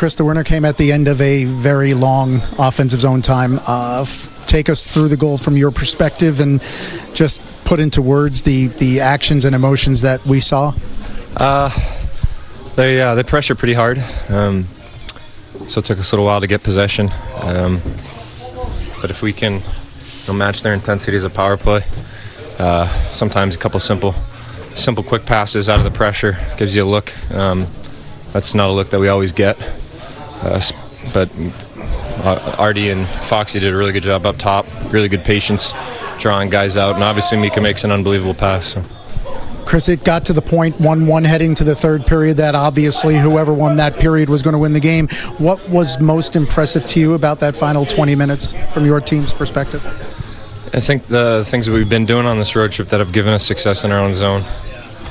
Chris, the winner came at the end of a very long offensive zone time. Take us through the goal from your perspective and just put into words the actions and emotions that we saw. They pressure pretty hard, so it took us a little while to get possession. But if we can match their intensity as a power play, sometimes a couple simple quick passes out of the pressure gives you a look. That's not a look that we always get, but Artie and Foxy did a really good job up top, really good patience drawing guys out, and obviously Mika makes an unbelievable pass. So. Chris, it got to the point 1-1 heading to the third period that obviously whoever won that period was going to win the game. What was most impressive to you about that final 20 minutes from your team's perspective? I think the things that we've been doing on this road trip that have given us success in our own zone,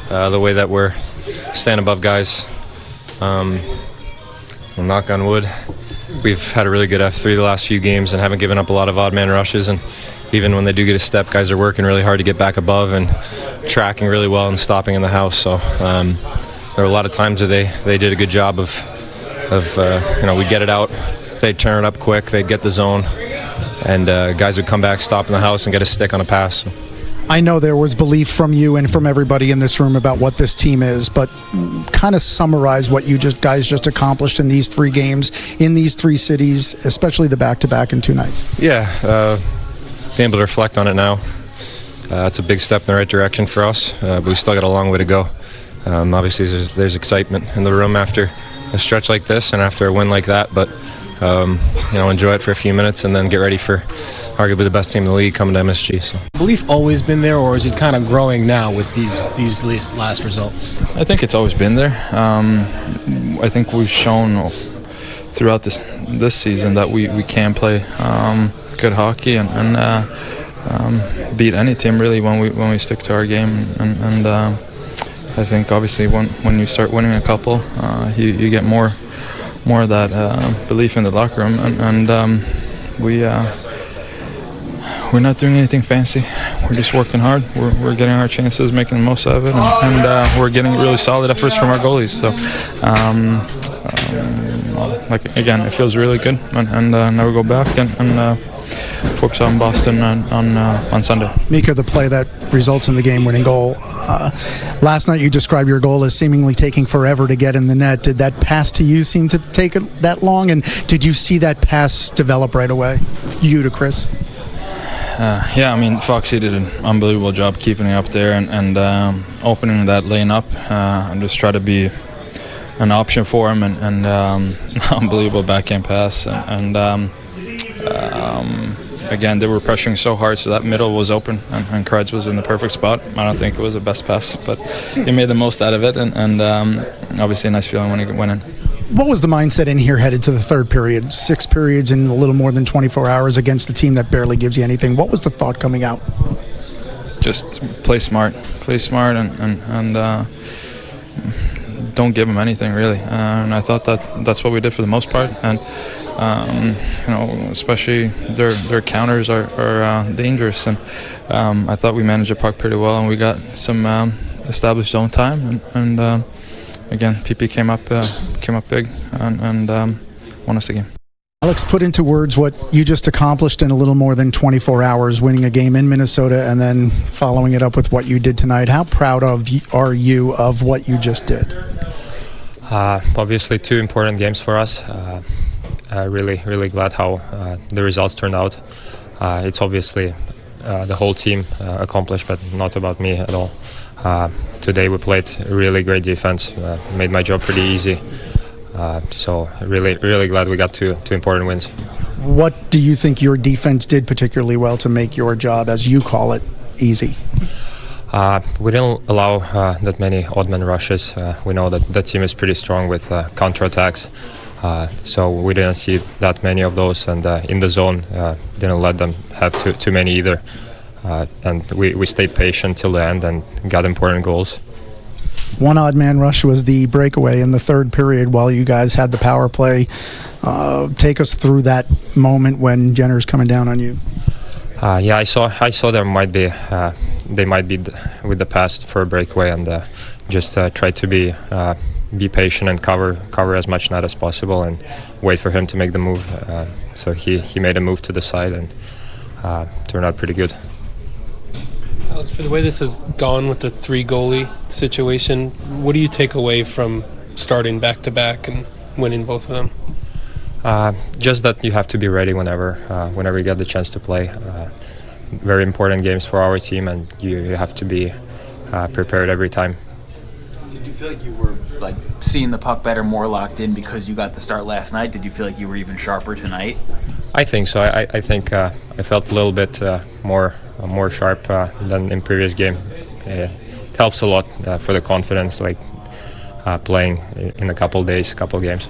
the way that we're staying above guys. Well, knock on wood, we've had a really good F3 the last few games and haven't given up a lot of odd man rushes, and even when they do get a step, guys are working really hard to get back above and tracking really well and stopping in the house. So there were a lot of times where they did a good job of we'd get it out, they'd turn it up quick, they'd get the zone, and guys would come back, stop in the house, and get a stick on a pass. So. I know there was belief from you and from everybody in this room about what this team is, but kind of summarize what you guys just accomplished in these 3 games, in these 3 cities, especially the back-to-back in 2 nights. Yeah, being able to reflect on it now, it's a big step in the right direction for us, but we still got a long way to go. Obviously, there's excitement in the room after a stretch like this and after a win like that, but enjoy it for a few minutes and then get ready for arguably the best team in the league coming to MSG. So. Belief always been there, or is it kind of growing now with these last results? I think it's always been there. I think we've shown throughout this season that we can play good hockey and beat any team really when we stick to our game. And I think obviously when you start winning a couple, you get more of that belief in the locker room, and we're not doing anything fancy. We're just working hard. We're getting our chances, making the most of it, and we're getting really solid efforts from our goalies. So, again, it feels really good, and now we go back and focus on Boston on Sunday. Mika, the play that results in the game-winning goal. Last night you described your goal as seemingly taking forever to get in the net. Did that pass to you seem to take that long? And did you see that pass develop right away, you to Chris? Yeah, I mean, Foxy did an unbelievable job keeping it up there and opening that lane up and just try to be an option for him and unbelievable backhand pass. Again, they were pressuring so hard, so that middle was open, and Kreids was in the perfect spot. I don't think it was the best pass, but he made the most out of it, and obviously a nice feeling when he went in. What was the mindset in here headed to the third period? 6 periods in a little more than 24 hours against a team that barely gives you anything. What was the thought coming out? Just play smart, and don't give them anything really. And I thought that's what we did for the most part. And especially their counters are dangerous. And I thought we managed the puck pretty well, and we got some established zone time. And again, PP came up big and won us the game. Alex, put into words what you just accomplished in a little more than 24 hours, winning a game in Minnesota and then following it up with what you did tonight. How proud are you of what you just did? Obviously 2 important games for us. Really glad how the results turned out. It's obviously the whole team accomplished, but not about me at all. Today we played really great defense, made my job pretty easy. So really glad we got two important wins. What do you think your defense did particularly well to make your job, as you call it, easy? We didn't allow that many odd man rushes. We know that team is pretty strong with counterattacks. So we didn't see that many of those, and in the zone didn't let them have too many either. And we stayed patient till the end and got important goals. One odd man rush was the breakaway in the third period while you guys had the power play. Take us through that moment when Jenner's coming down on you. Yeah, I saw they might be with the pass for a breakaway, and just try to be be patient and cover as much net as possible and wait for him to make the move. So he made a move to the side and turned out pretty good. Alex, for the way this has gone with the 3 goalie situation, what do you take away from starting back-to-back and winning both of them? Just that you have to be ready whenever you get the chance to play. Very important games for our team, and you have to be prepared every time. Did you feel like you were like seeing the puck better, more locked in because you got the start last night? Did you feel like you were even sharper tonight? I think so. I think I felt a little bit more sharp than in previous game. It helps a lot for the confidence, like playing in a couple days, couple games.